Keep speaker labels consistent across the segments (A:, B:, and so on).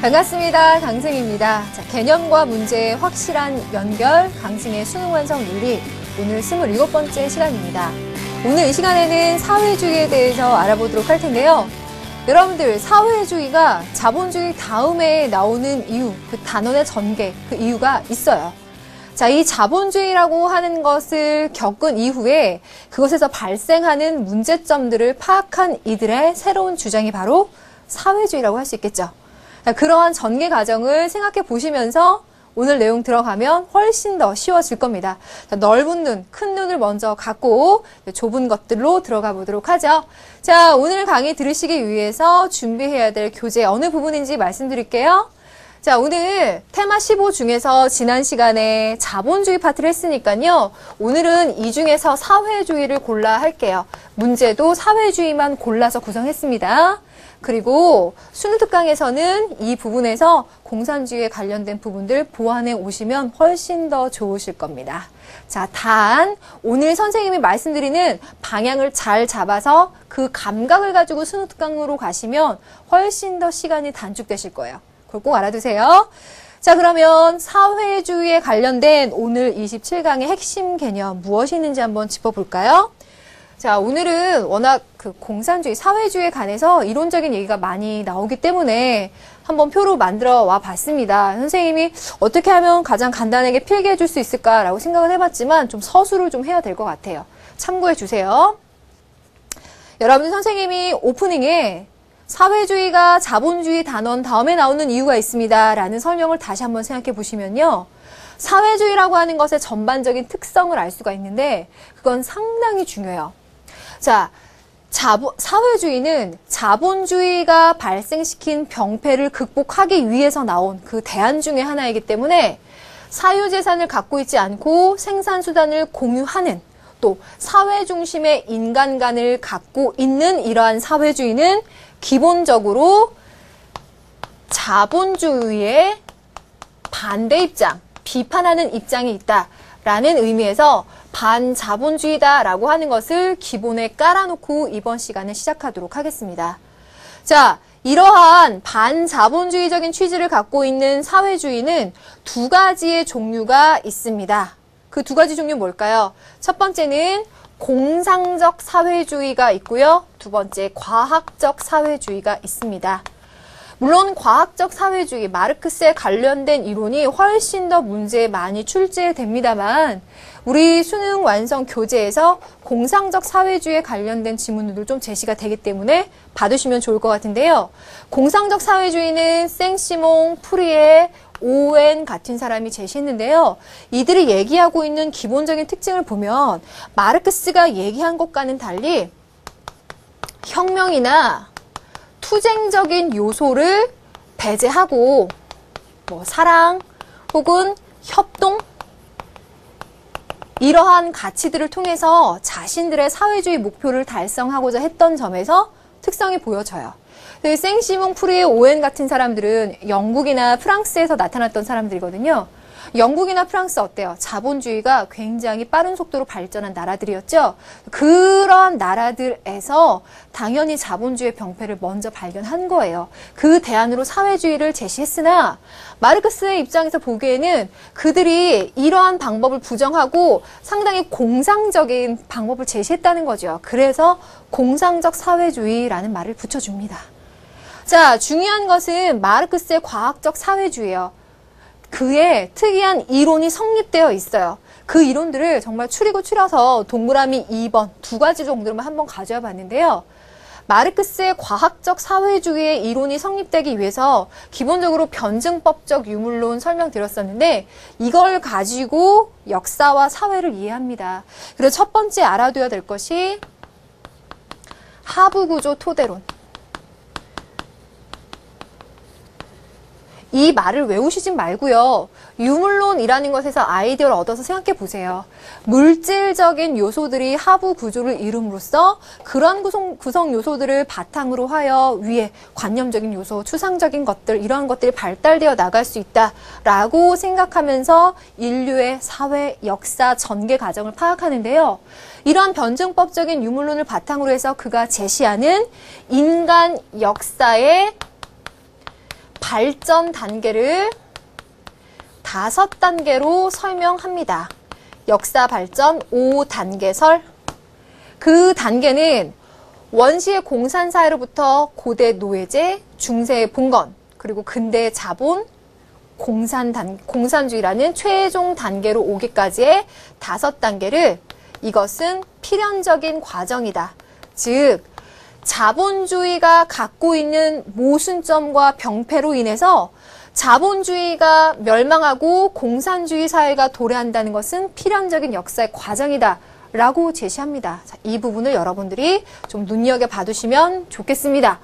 A: 반갑습니다. 강승입니다. 자, 개념과 문제의 확실한 연결, 강승의 수능 완성 윤리, 오늘 27번째 시간입니다. 오늘 이 시간에는 사회주의에 대해서 알아보도록 할 텐데요. 여러분들, 사회주의가 자본주의 다음에 나오는 이유, 그 단원의 전개, 그 이유가 있어요. 자, 이 자본주의라고 하는 것을 겪은 이후에 그것에서 발생하는 문제점들을 파악한 이들의 새로운 주장이 바로 사회주의라고 할 수 있겠죠. 자, 그러한 전개 과정을 생각해 보시면서 오늘 내용 들어가면 훨씬 더 쉬워질 겁니다. 자, 넓은 눈, 큰 눈을 먼저 갖고 좁은 것들로 들어가 보도록 하죠. 자, 오늘 강의 들으시기 위해서 준비해야 될 교재 어느 부분인지 말씀드릴게요. 자, 오늘 테마 15 중에서 지난 시간에 자본주의 파트를 했으니까요. 오늘은 이 중에서 사회주의를 골라 할게요. 문제도 사회주의만 골라서 구성했습니다. 그리고 수능 특강에서는 이 부분에서 공산주의에 관련된 부분들 보완해 오시면 훨씬 더 좋으실 겁니다. 자, 단 오늘 선생님이 말씀드리는 방향을 잘 잡아서 그 감각을 가지고 수능 특강으로 가시면 훨씬 더 시간이 단축되실 거예요. 그걸 꼭 알아두세요. 자, 그러면 사회주의에 관련된 오늘 27강의 핵심 개념 무엇이 있는지 한번 짚어볼까요? 자, 오늘은 워낙 그 공산주의, 사회주의에 관해서 이론적인 얘기가 많이 나오기 때문에 한번 표로 만들어 와 봤습니다. 선생님이 어떻게 하면 가장 간단하게 필기해 줄 수 있을까라고 생각을 해봤지만 좀 서술을 좀 해야 될 것 같아요. 참고해 주세요. 여러분들, 선생님이 오프닝에 사회주의가 자본주의 단원 다음에 나오는 이유가 있습니다 라는 설명을 다시 한번 생각해 보시면요. 사회주의라고 하는 것의 전반적인 특성을 알 수가 있는데 그건 상당히 중요해요. 자, 사회주의는 자본주의가 발생시킨 병폐를 극복하기 위해서 나온 그 대안 중에 하나이기 때문에 사유재산을 갖고 있지 않고 생산수단을 공유하는 또 사회 중심의 인간관을 갖고 있는 이러한 사회주의는 기본적으로 자본주의의 반대 입장, 비판하는 입장이 있다라는 의미에서 반자본주의다라고 하는 것을 기본에 깔아놓고 이번 시간을 시작하도록 하겠습니다. 자, 이러한 반자본주의적인 취지를 갖고 있는 사회주의는 두 가지의 종류가 있습니다. 그 두 가지 종류 뭘까요? 첫 번째는 공상적 사회주의가 있고요. 두 번째, 과학적 사회주의가 있습니다. 물론 과학적 사회주의, 마르크스에 관련된 이론이 훨씬 더 문제에 많이 출제됩니다만 우리 수능 완성 교재에서 공상적 사회주의에 관련된 지문들도 좀 제시가 되기 때문에 봐두시면 좋을 것 같은데요. 공상적 사회주의는 생시몽, 프리에, 오웬 같은 사람이 제시했는데요. 이들이 얘기하고 있는 기본적인 특징을 보면 마르크스가 얘기한 것과는 달리 혁명이나 투쟁적인 요소를 배제하고 뭐 사랑 혹은 협동 이러한 가치들을 통해서 자신들의 사회주의 목표를 달성하고자 했던 점에서 특성이 보여져요. 생시몽, 프리에, 오웬 같은 사람들은 영국이나 프랑스에서 나타났던 사람들이거든요. 영국이나 프랑스 어때요? 자본주의가 굉장히 빠른 속도로 발전한 나라들이었죠. 그런 나라들에서 당연히 자본주의의 병폐를 먼저 발견한 거예요. 그 대안으로 사회주의를 제시했으나 마르크스의 입장에서 보기에는 그들이 이러한 방법을 부정하고 상당히 공상적인 방법을 제시했다는 거죠. 그래서 공상적 사회주의라는 말을 붙여줍니다. 자, 중요한 것은 마르크스의 과학적 사회주의예요. 그의 특이한 이론이 성립되어 있어요. 그 이론들을 정말 추리고 추려서 동그라미 2번 두 가지 정도로만 한번 가져와 봤는데요. 마르크스의 과학적 사회주의의 이론이 성립되기 위해서 기본적으로 변증법적 유물론 설명드렸었는데 이걸 가지고 역사와 사회를 이해합니다. 그래서 첫 번째 알아둬야 될 것이 하부구조 토대론. 이 말을 외우시진 말고요. 유물론이라는 것에서 아이디어를 얻어서 생각해 보세요. 물질적인 요소들이 하부 구조를 이룸으로써 그런 구성 요소들을 바탕으로 하여 위에 관념적인 요소, 추상적인 것들, 이러한 것들이 발달되어 나갈 수 있다라고 생각하면서 인류의 사회, 역사, 전개 과정을 파악하는데요. 이러한 변증법적인 유물론을 바탕으로 해서 그가 제시하는 인간 역사의 발전 단계를 5단계로 설명합니다. 역사 발전 5단계설. 그 단계는 원시의 공산사회로부터 고대 노예제, 중세의 봉건, 그리고 근대의 자본, 공산주의라는 최종 단계로 오기까지의 5단계를 이것은 필연적인 과정이다. 즉, 자본주의가 갖고 있는 모순점과 병폐로 인해서 자본주의가 멸망하고 공산주의 사회가 도래한다는 것은 필연적인 역사의 과정이다. 라고 제시합니다. 자, 이 부분을 여러분들이 좀 눈여겨봐 두시면 좋겠습니다.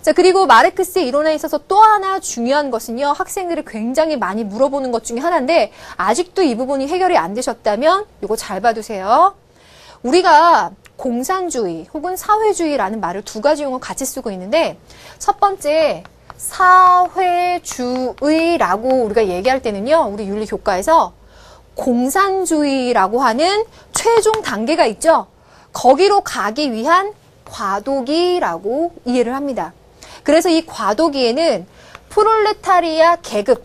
A: 자, 그리고 마르크스의 이론에 있어서 또 하나 중요한 것은요. 학생들이 굉장히 많이 물어보는 것 중에 하나인데 아직도 이 부분이 해결이 안 되셨다면 이거 잘 봐두세요. 우리가 공산주의 혹은 사회주의라는 말을 두 가지 용어 같이 쓰고 있는데 첫 번째 사회주의라고 우리가 얘기할 때는요. 우리 윤리 교과에서 공산주의라고 하는 최종 단계가 있죠. 거기로 가기 위한 과도기라고 이해를 합니다. 그래서 이 과도기에는 프롤레타리아 계급,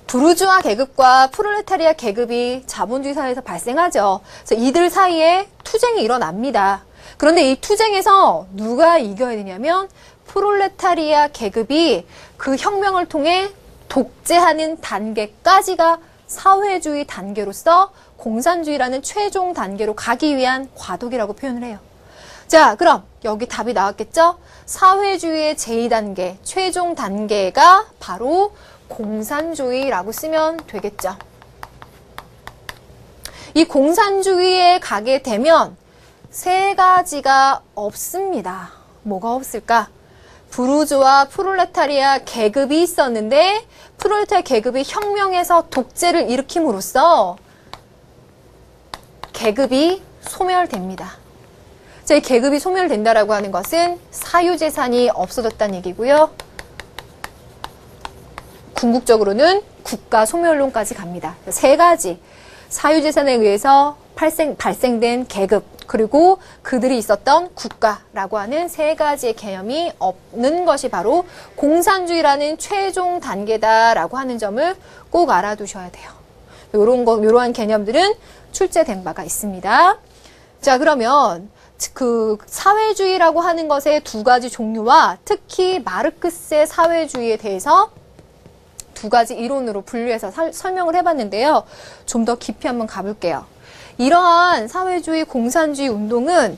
A: 부르주아 계급과 프롤레타리아 계급이 자본주의 사회에서 발생하죠. 그래서 이들 사이에 투쟁이 일어납니다. 그런데 이 투쟁에서 누가 이겨야 되냐면 프롤레타리아 계급이 그 혁명을 통해 독재하는 단계까지가 사회주의 단계로서 공산주의라는 최종 단계로 가기 위한 과도기라고 표현을 해요. 자, 그럼 여기 답이 나왔겠죠? 사회주의의 제2단계, 최종 단계가 바로 공산주의라고 쓰면 되겠죠. 이 공산주의에 가게 되면 세 가지가 없습니다. 뭐가 없을까? 부르주아 프롤레타리아 계급이 있었는데 프롤레타리아 계급이 혁명에서 독재를 일으킴으로써 계급이 소멸됩니다. 자, 이 계급이 소멸된다라고 하는 것은 사유재산이 없어졌다는 얘기고요. 궁극적으로는 국가 소멸론까지 갑니다. 세 가지. 사유재산에 의해서 발생된 계급, 그리고 그들이 있었던 국가라고 하는 세 가지의 개념이 없는 것이 바로 공산주의라는 최종 단계다라고 하는 점을 꼭 알아두셔야 돼요. 이러한 개념들은 출제된 바가 있습니다. 자, 그러면 그 사회주의라고 하는 것의 두 가지 종류와 특히 마르크스의 사회주의에 대해서 두 가지 이론으로 분류해서 설명을 해봤는데요. 좀 더 깊이 한번 가볼게요. 이러한 사회주의, 공산주의 운동은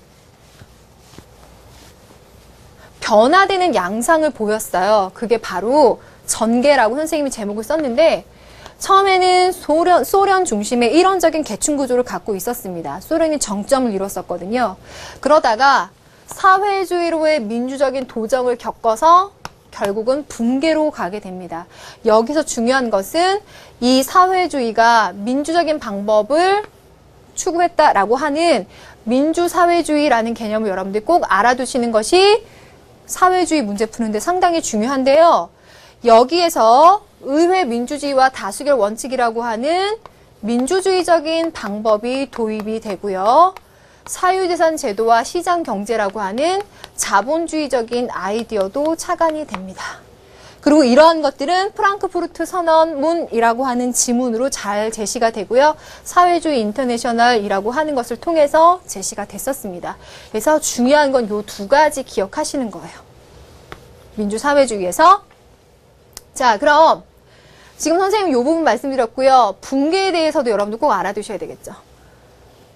A: 변화되는 양상을 보였어요. 그게 바로 전개라고 선생님이 제목을 썼는데 처음에는 소련 중심의 일원적인 계층 구조를 갖고 있었습니다. 소련이 정점을 이뤘었거든요. 그러다가 사회주의로의 민주적인 도정을 겪어서 결국은 붕괴로 가게 됩니다. 여기서 중요한 것은 이 사회주의가 민주적인 방법을 추구했다라고 하는 민주사회주의라는 개념을 여러분들이 꼭 알아두시는 것이 사회주의 문제 푸는데 상당히 중요한데요. 여기에서 의회 민주주의와 다수결 원칙이라고 하는 민주주의적인 방법이 도입이 되고요. 사유재산 제도와 시장 경제라고 하는 자본주의적인 아이디어도 착안이 됩니다. 그리고 이러한 것들은 프랑크푸르트 선언문이라고 하는 지문으로 잘 제시가 되고요. 사회주의 인터내셔널이라고 하는 것을 통해서 제시가 됐었습니다. 그래서 중요한 건 이 두 가지 기억하시는 거예요. 민주사회주의에서. 자, 그럼 지금 선생님 이 부분 말씀드렸고요. 붕괴에 대해서도 여러분들 꼭 알아두셔야 되겠죠.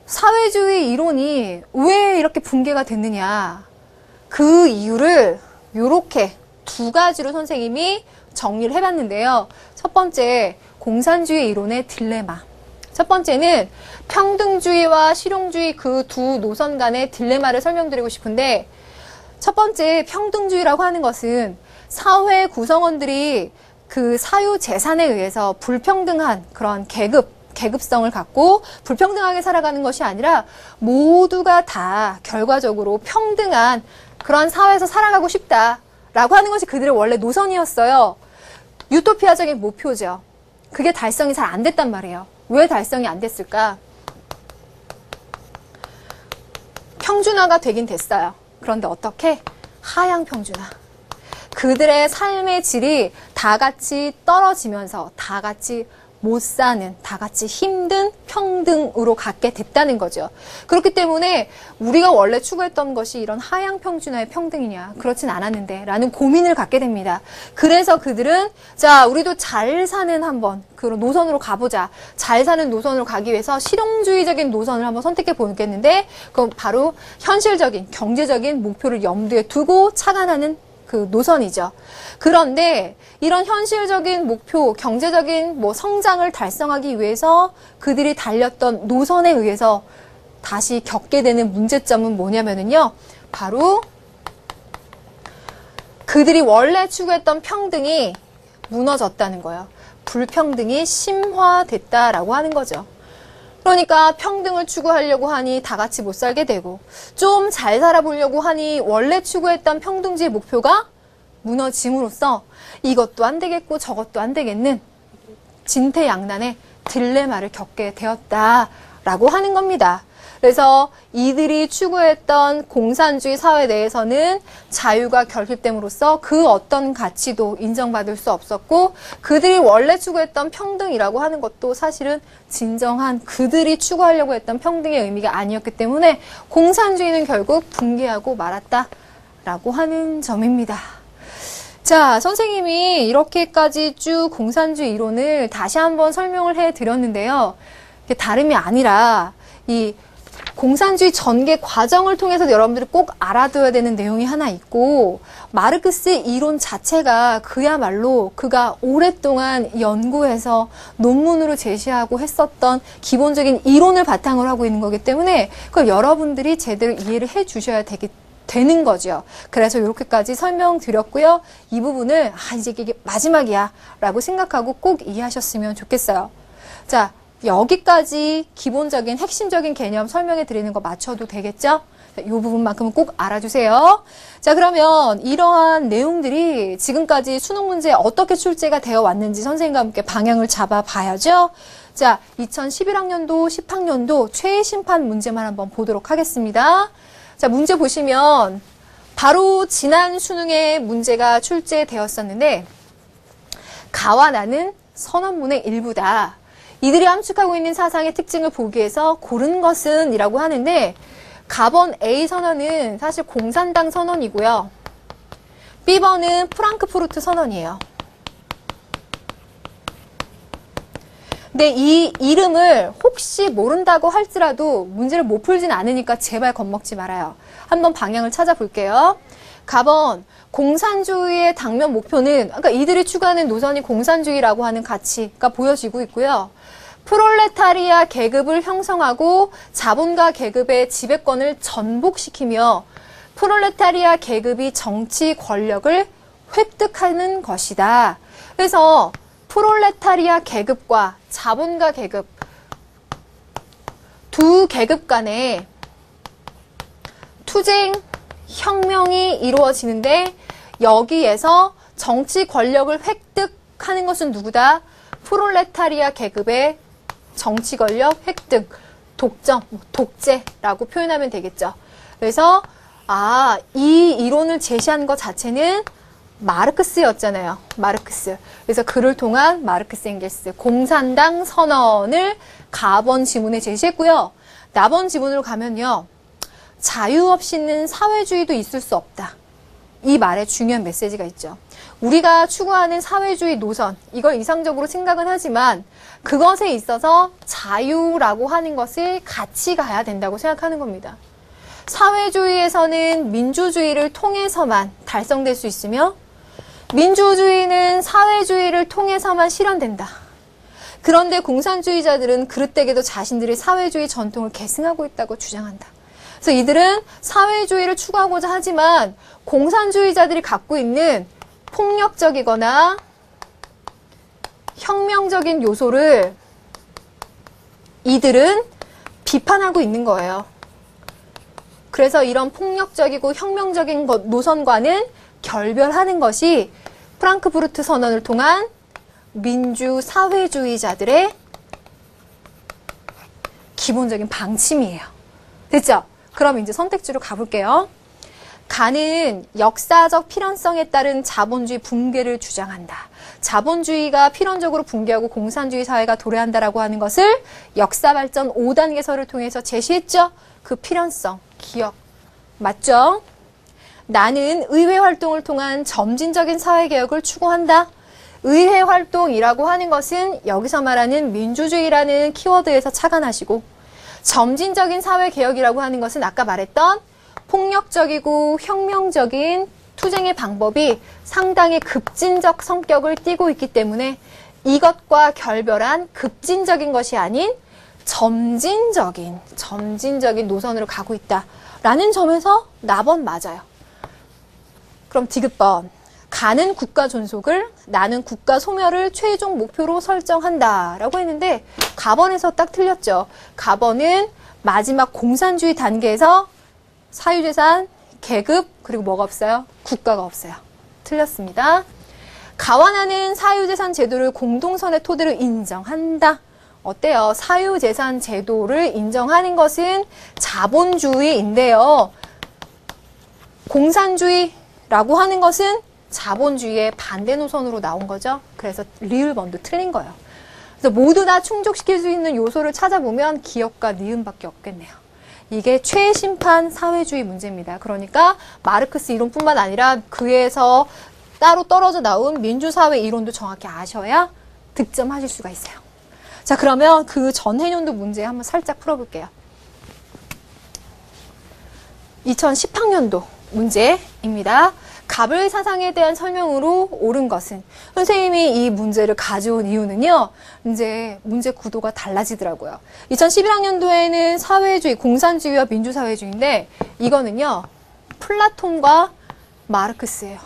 A: 사회주의 이론이 왜 이렇게 붕괴가 됐느냐. 그 이유를 이렇게 두 가지로 선생님이 정리를 해봤는데요. 첫 번째, 공산주의 이론의 딜레마. 첫 번째는 평등주의와 실용주의 그 두 노선 간의 딜레마를 설명드리고 싶은데 첫 번째, 평등주의라고 하는 것은 사회 구성원들이 그 사유재산에 의해서 불평등한 그런 계급성을 갖고 불평등하게 살아가는 것이 아니라 모두가 다 결과적으로 평등한 그런 사회에서 살아가고 싶다라고 하는 것이 그들의 원래 노선이었어요. 유토피아적인 목표죠. 그게 달성이 잘 안 됐단 말이에요. 왜 달성이 안 됐을까? 평준화가 되긴 됐어요. 그런데 어떻게? 하향 평준화. 그들의 삶의 질이 다 같이 떨어지면서 다 같이 못 사는, 다 같이 힘든 평등으로 갖게 됐다는 거죠. 그렇기 때문에 우리가 원래 추구했던 것이 이런 하향 평준화의 평등이냐, 그렇진 않았는데 라는 고민을 갖게 됩니다. 그래서 그들은 자, 우리도 잘 사는 한번 그런 노선으로 가보자. 잘 사는 노선으로 가기 위해서 실용주의적인 노선을 한번 선택해 보겠는데, 그건 바로 현실적인 경제적인 목표를 염두에 두고 착안하는 그 노선이죠. 그런데 이런 현실적인 목표, 경제적인 성장을 달성하기 위해서 그들이 달렸던 노선에 의해서 다시 겪게 되는 문제점은 뭐냐면요. 바로 그들이 원래 추구했던 평등이 무너졌다는 거예요. 불평등이 심화됐다라고 하는 거죠. 그러니까 평등을 추구하려고 하니 다 같이 못 살게 되고, 좀 잘 살아보려고 하니 원래 추구했던 평등주의 목표가 무너짐으로써 이것도 안 되겠고 저것도 안 되겠는 진퇴양난의 딜레마를 겪게 되었다라고 하는 겁니다. 그래서 이들이 추구했던 공산주의 사회 내에서는 자유가 결핍됨으로써 그 어떤 가치도 인정받을 수 없었고, 그들이 원래 추구했던 평등이라고 하는 것도 사실은 진정한 그들이 추구하려고 했던 평등의 의미가 아니었기 때문에 공산주의는 결국 붕괴하고 말았다라고 하는 점입니다. 자, 선생님이 이렇게까지 쭉 공산주의 이론을 다시 한번 설명을 해드렸는데요. 이게 다름이 아니라 이 공산주의 전개 과정을 통해서 여러분들이 꼭 알아둬야 되는 내용이 하나 있고, 마르크스의 이론 자체가 그야말로 그가 오랫동안 연구해서 논문으로 제시하고 했었던 기본적인 이론을 바탕으로 하고 있는 거기 때문에 그걸 여러분들이 제대로 이해를 해 주셔야 되는 거죠. 그래서 이렇게까지 설명드렸고요. 이 부분을 이제 이게 마지막이야 라고 생각하고 꼭 이해하셨으면 좋겠어요. 자, 여기까지 기본적인 핵심적인 개념 설명해 드리는 거 맞춰도 되겠죠? 이 부분만큼은 꼭 알아주세요. 자, 그러면 이러한 내용들이 지금까지 수능 문제에 어떻게 출제가 되어 왔는지 선생님과 함께 방향을 잡아 봐야죠. 자, 2011학년도, 10학년도 최애심판 문제만 한번 보도록 하겠습니다. 자, 문제 보시면 바로 지난 수능에 문제가 출제되었었는데, 가와 나는 선언문의 일부다. 이들이 함축하고 있는 사상의 특징을 보기 위해서 고른 것은 이라고 하는데, 가번 A 선언은 사실 공산당 선언이고요. B번은 프랑크푸르트 선언이에요. 근데 이 이름을 혹시 모른다고 할지라도 문제를 못 풀진 않으니까 제발 겁먹지 말아요. 한번 방향을 찾아볼게요. 가번, 공산주의의 당면 목표는, 그러니까 이들이 추구하는 노선이 공산주의라고 하는 가치가 보여지고 있고요. 프롤레타리아 계급을 형성하고 자본가 계급의 지배권을 전복시키며 프롤레타리아 계급이 정치 권력을 획득하는 것이다. 그래서 프롤레타리아 계급과 자본가 계급, 두 계급 간에 투쟁, 혁명이 이루어지는데, 여기에서 정치 권력을 획득하는 것은 누구다? 프롤레타리아 계급의 정치 권력 획득, 독점, 독재라고 표현하면 되겠죠. 그래서 이 이론을 제시한 것 자체는 마르크스였잖아요. 마르크스. 그래서 그를 통한 마르크스 엥겔스 공산당 선언을 가번 지문에 제시했고요. 나번 지문으로 가면요. 자유 없이는 사회주의도 있을 수 없다. 이 말에 중요한 메시지가 있죠. 우리가 추구하는 사회주의 노선, 이걸 이상적으로 생각은 하지만 그것에 있어서 자유라고 하는 것을 같이 가야 된다고 생각하는 겁니다. 사회주의에서는 민주주의를 통해서만 달성될 수 있으며, 민주주의는 사회주의를 통해서만 실현된다. 그런데 공산주의자들은 그릇되게도 자신들의 사회주의 전통을 계승하고 있다고 주장한다. 그래서 이들은 사회주의를 추구하고자 하지만 공산주의자들이 갖고 있는 폭력적이거나 혁명적인 요소를 이들은 비판하고 있는 거예요. 그래서 이런 폭력적이고 혁명적인 노선과는 결별하는 것이 프랑크푸르트 선언을 통한 민주 사회주의자들의 기본적인 방침이에요. 됐죠? 그럼 이제 선택지로 가볼게요. 가는 역사적 필연성에 따른 자본주의 붕괴를 주장한다. 자본주의가 필연적으로 붕괴하고 공산주의 사회가 도래한다라고 하는 것을 역사발전 5단계서를 통해서 제시했죠. 그 필연성, 기억. 맞죠? 나는 의회 활동을 통한 점진적인 사회개혁을 추구한다. 의회 활동이라고 하는 것은 여기서 말하는 민주주의라는 키워드에서 착안하시고, 점진적인 사회개혁이라고 하는 것은 아까 말했던 폭력적이고 혁명적인 투쟁의 방법이 상당히 급진적 성격을 띠고 있기 때문에 이것과 결별한 급진적인 것이 아닌 점진적인 노선으로 가고 있다라는 점에서 나번 맞아요. 그럼 디귿번. 가는 국가 존속을, 나는 국가 소멸을 최종 목표로 설정한다라고 했는데 가번에서 딱 틀렸죠. 가번은 마지막 공산주의 단계에서 사유재산, 계급, 그리고 뭐가 없어요? 국가가 없어요. 틀렸습니다. 가와나는 사유재산 제도를 공동선의 토대로 인정한다. 어때요? 사유재산 제도를 인정하는 것은 자본주의인데요. 공산주의라고 하는 것은 자본주의의 반대 노선으로 나온 거죠. 그래서 리을번도 틀린 거예요. 그래서 모두 다 충족시킬 수 있는 요소를 찾아보면 기업과 니은밖에 없겠네요. 이게 최심판 사회주의 문제입니다. 그러니까 마르크스 이론뿐만 아니라 그에서 따로 떨어져 나온 민주사회 이론도 정확히 아셔야 득점하실 수가 있어요. 자, 그러면 그 전해년도 문제 한번 살짝 풀어볼게요. 2010학년도 문제입니다. 갑을 사상에 대한 설명으로 옳은 것은, 선생님이 이 문제를 가져온 이유는요, 이제 문제 구도가 달라지더라고요. 2011학년도에는 사회주의, 공산주의와 민주사회주의인데, 이거는요, 플라톤과 마르크스예요.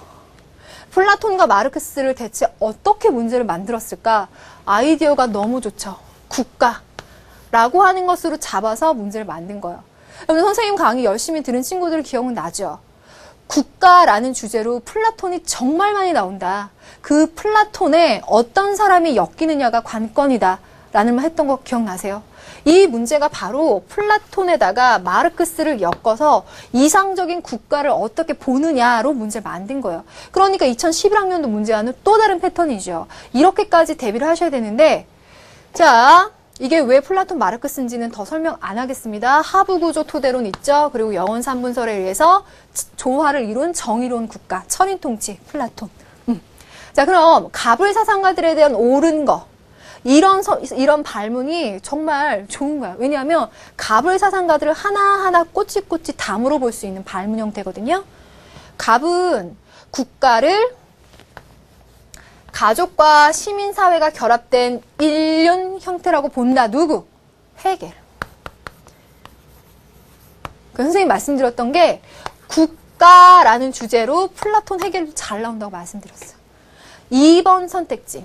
A: 플라톤과 마르크스를 대체 어떻게 문제를 만들었을까? 아이디어가 너무 좋죠. 국가라고 하는 것으로 잡아서 문제를 만든 거예요. 여러분, 선생님 강의 열심히 들은 친구들 기억은 나죠? 국가라는 주제로 플라톤이 정말 많이 나온다. 그 플라톤에 어떤 사람이 엮이느냐가 관건이다. 라는 말 했던 거 기억나세요? 이 문제가 바로 플라톤에다가 마르크스를 엮어서 이상적인 국가를 어떻게 보느냐로 문제를 만든 거예요. 그러니까 2011학년도 문제와는 또 다른 패턴이죠. 이렇게까지 대비를 하셔야 되는데, 자, 이게 왜 플라톤 마르크스인지는 더 설명 안 하겠습니다. 하부구조 토대론 있죠. 그리고 영원 3분설에 의해서 조화를 이룬 정의로운 국가, 철인통치, 플라톤. 자, 그럼 갑을 사상가들에 대한 옳은 거. 이런 발문이 정말 좋은 거야. 왜냐하면 갑을 사상가들을 하나하나 꼬치꼬치 다 물어볼 수 있는 발문 형태거든요. 갑은 국가를 가족과 시민사회가 결합된 일륜 형태라고 본다. 누구? 헤겔. 그 선생님이 말씀드렸던 게 국가라는 주제로 플라톤, 헤겔도 잘 나온다고 말씀드렸어요. 2번 선택지.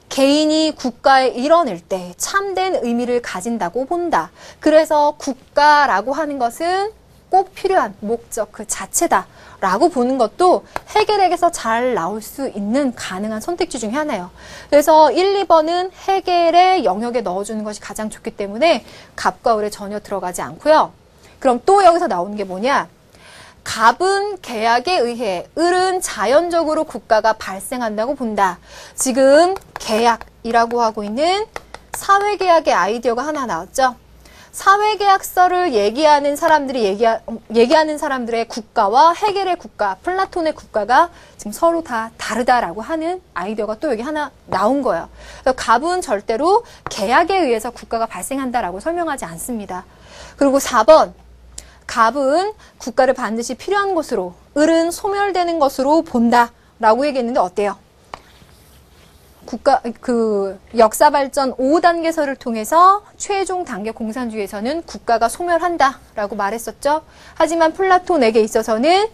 A: 개인이 국가에 이뤄낼 때 참된 의미를 가진다고 본다. 그래서 국가라고 하는 것은 꼭 필요한 목적 그 자체다. 라고 보는 것도 헤겔에게서 잘 나올 수 있는 가능한 선택지 중에 하나예요. 그래서 1, 2번은 헤겔의 영역에 넣어주는 것이 가장 좋기 때문에 갑과 을에 전혀 들어가지 않고요. 그럼 또 여기서 나오는 게 뭐냐? 갑은 계약에 의해, 을은 자연적으로 국가가 발생한다고 본다. 지금 계약이라고 하고 있는 사회계약의 아이디어가 하나 나왔죠? 사회계약서를 얘기하는 사람들이 얘기하는 사람들의 국가와 헤겔의 국가, 플라톤의 국가가 지금 서로 다 다르다라고 하는 아이디어가 또 여기 하나 나온 거예요. 그래서 갑은 절대로 계약에 의해서 국가가 발생한다라고 설명하지 않습니다. 그리고 4번, 갑은 국가를 반드시 필요한 것으로, 을은 소멸되는 것으로 본다라고 얘기했는데 어때요? 역사 발전 5단계서를 통해서 최종 단계 공산주의에서는 국가가 소멸한다라고 말했었죠. 하지만 플라톤에게 있어서는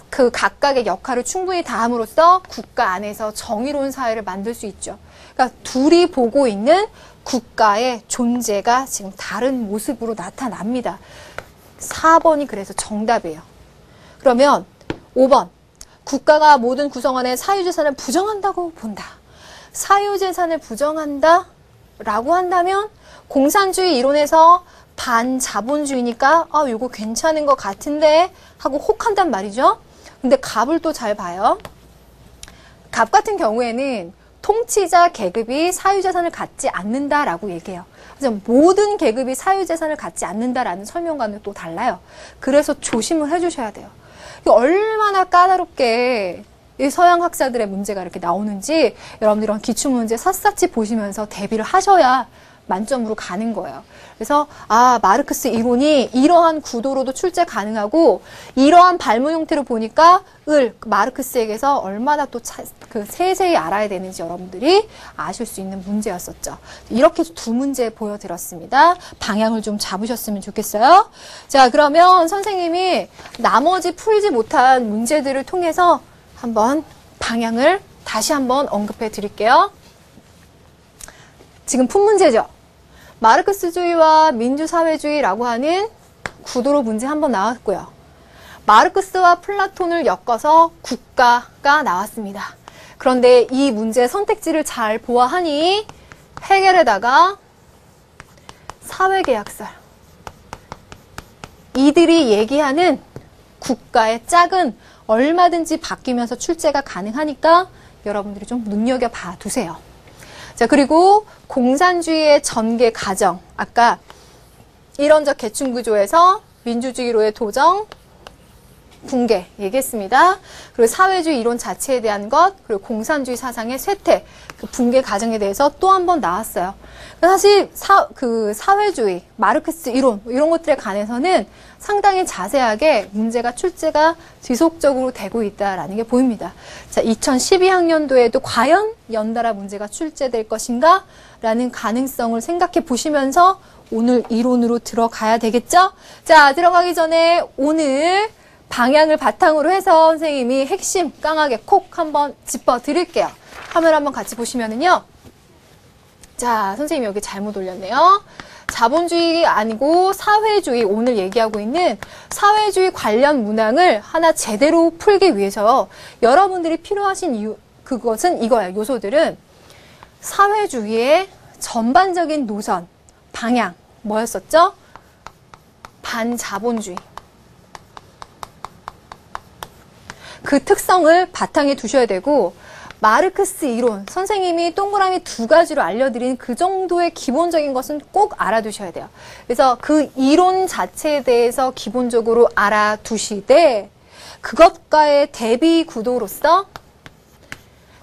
A: 그 각각의 역할을 충분히 다함으로써 국가 안에서 정의로운 사회를 만들 수 있죠. 그러니까 둘이 보고 있는 국가의 존재가 지금 다른 모습으로 나타납니다. 4번이 그래서 정답이에요. 그러면 5번, 국가가 모든 구성원의 사유재산을 부정한다고 본다. 사유재산을 부정한다 라고 한다면 공산주의 이론에서 반자본주의니까 요거 괜찮은 것 같은데 하고 혹한단 말이죠. 근데 갑을 또 잘 봐요. 갑 같은 경우에는 통치자 계급이 사유재산을 갖지 않는다라고 얘기해요. 그래서 모든 계급이 사유재산을 갖지 않는다라는 설명과는 또 달라요. 그래서 조심을 해주셔야 돼요. 얼마나 까다롭게 이 서양 학자들의 문제가 이렇게 나오는지 여러분들 이런 기출문제 샅샅이 보시면서 대비를 하셔야 만점으로 가는 거예요. 그래서 마르크스 이론이 이러한 구도로도 출제 가능하고 이러한 발문 형태로 보니까 마르크스에게서 얼마나 또 세세히 알아야 되는지 여러분들이 아실 수 있는 문제였었죠. 이렇게 두 문제 보여드렸습니다. 방향을 좀 잡으셨으면 좋겠어요. 자, 그러면 선생님이 나머지 풀지 못한 문제들을 통해서 한번 방향을 다시 한번 언급해 드릴게요. 지금 푼 문제죠. 마르크스주의와 민주사회주의라고 하는 구도로 문제 한번 나왔고요. 마르크스와 플라톤을 엮어서 국가가 나왔습니다. 그런데 이 문제 선택지를 잘 보아하니 해겔에다가 사회계약설, 이들이 얘기하는 국가의 짝은 얼마든지 바뀌면서 출제가 가능하니까 여러분들이 좀 눈여겨봐 두세요. 자, 그리고 공산주의의 전개 과정, 아까 이론적 계층구조에서 민주주의로의 도정, 붕괴 얘기했습니다. 그리고 사회주의 이론 자체에 대한 것, 그리고 공산주의 사상의 쇠퇴, 그 붕괴 과정에 대해서 또 한 번 나왔어요. 사실 사회주의, 마르크스 이론 이런 것들에 관해서는 상당히 자세하게 문제가 출제가 지속적으로 되고 있다라는 게 보입니다. 자, 2012학년도에도 과연 연달아 문제가 출제될 것인가? 라는 가능성을 생각해 보시면서 오늘 이론으로 들어가야 되겠죠? 자, 들어가기 전에 오늘 방향을 바탕으로 해서 선생님이 핵심 강하게 콕 한번 짚어 드릴게요. 화면 한번 같이 보시면은요. 자, 선생님이 여기 잘못 올렸네요. 자본주의 아니고 사회주의, 오늘 얘기하고 있는 사회주의 관련 문항을 하나 제대로 풀기 위해서 여러분들이 필요하신 이유, 그것은 이거예요. 요소들은 사회주의의 전반적인 노선, 방향, 뭐였었죠? 반자본주의. 그 특성을 바탕에 두셔야 되고, 마르크스 이론, 선생님이 동그라미 2가지로 알려드린 그 정도의 기본적인 것은 꼭 알아두셔야 돼요. 그래서 그 이론 자체에 대해서 기본적으로 알아두시되 그것과의 대비 구도로서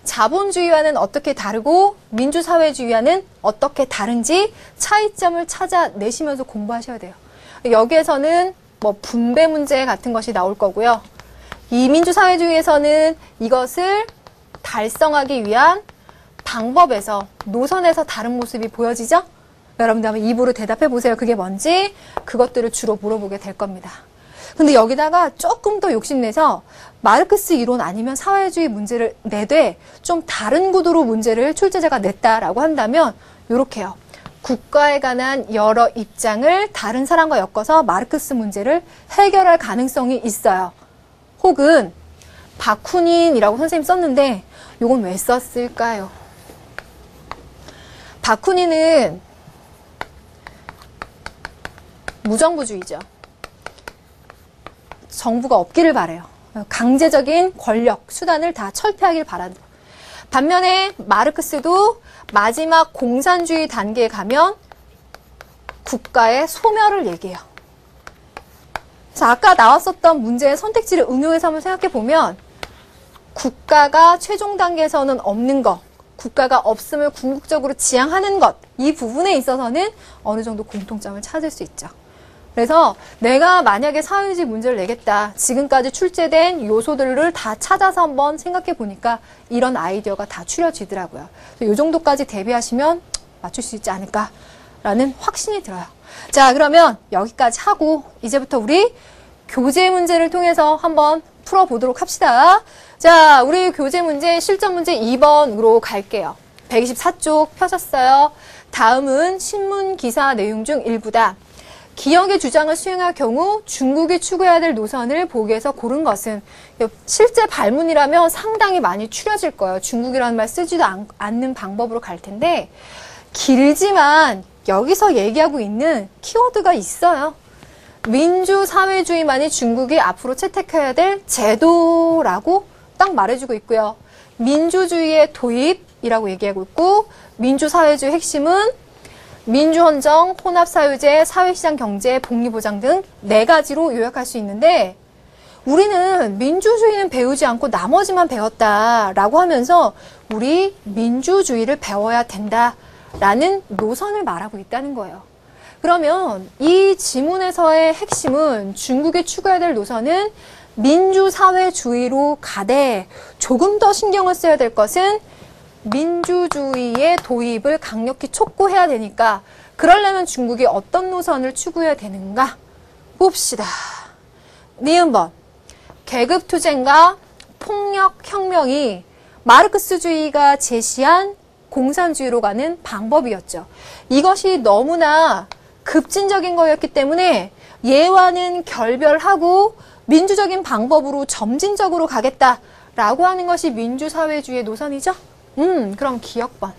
A: 자본주의와는 어떻게 다르고 민주사회주의와는 어떻게 다른지 차이점을 찾아내시면서 공부하셔야 돼요. 여기에서는 뭐 분배 문제 같은 것이 나올 거고요. 이 민주사회주의에서는 이것을 달성하기 위한 방법에서, 노선에서 다른 모습이 보여지죠? 여러분들 한번 입으로 대답해 보세요. 그게 뭔지 그것들을 주로 물어보게 될 겁니다. 근데 여기다가 조금 더 욕심내서 마르크스 이론 아니면 사회주의 문제를 내되 좀 다른 구도로 문제를 출제자가 냈다라고 한다면 이렇게요. 국가에 관한 여러 입장을 다른 사람과 엮어서 마르크스 문제를 해결할 가능성이 있어요. 혹은 바쿠닌이라고 선생님 썼는데 이건 왜 썼을까요? 바쿠닌은 무정부주의죠. 정부가 없기를 바라요. 강제적인 권력, 수단을 다 철폐하길 바라는. 반면에 마르크스도 마지막 공산주의 단계에 가면 국가의 소멸을 얘기해요. 자, 아까 나왔었던 문제의 선택지를 응용해서 한번 생각해 보면 국가가 최종 단계에서는 없는 것, 국가가 없음을 궁극적으로 지향하는 것, 이 부분에 있어서는 어느 정도 공통점을 찾을 수 있죠. 그래서 내가 만약에 사회주의 문제를 내겠다, 지금까지 출제된 요소들을 다 찾아서 한번 생각해 보니까 이런 아이디어가 다 추려지더라고요. 이 정도까지 대비하시면 맞출 수 있지 않을까라는 확신이 들어요. 자, 그러면 여기까지 하고 이제부터 우리 교재 문제를 통해서 한번 풀어보도록 합시다. 자, 우리 교재 문제, 실전 문제 2번으로 갈게요. 124쪽 펴셨어요. 다음은 신문 기사 내용 중 일부다. 기역의 주장을 수행할 경우 중국이 추구해야 될 노선을 보기에서 고른 것은, 실제 발문이라면 상당히 많이 추려질 거예요. 중국이라는 말 쓰지도 않는 방법으로 갈 텐데, 길지만 여기서 얘기하고 있는 키워드가 있어요. 민주사회주의만이 중국이 앞으로 채택해야 될 제도라고 딱 말해주고 있고요. 민주주의의 도입이라고 얘기하고 있고, 민주사회주의 핵심은 민주헌정, 혼합사유제, 사회시장 경제, 복리보장 등 4가지로 요약할 수 있는데, 우리는 민주주의는 배우지 않고 나머지만 배웠다라고 하면서 우리 민주주의를 배워야 된다라는 노선을 말하고 있다는 거예요. 그러면 이 지문에서의 핵심은 중국이 추구해야 될 노선은 민주사회주의로 가되, 조금 더 신경을 써야 될 것은 민주주의의 도입을 강력히 촉구해야 되니까, 그러려면 중국이 어떤 노선을 추구해야 되는가 봅시다. 니은번, 계급투쟁과 폭력혁명이 마르크스주의가 제시한 공산주의로 가는 방법이었죠. 이것이 너무나 급진적인 거였기 때문에 예와는 결별하고 민주적인 방법으로 점진적으로 가겠다라고 하는 것이 민주사회주의의 노선이죠. 그럼 기억번.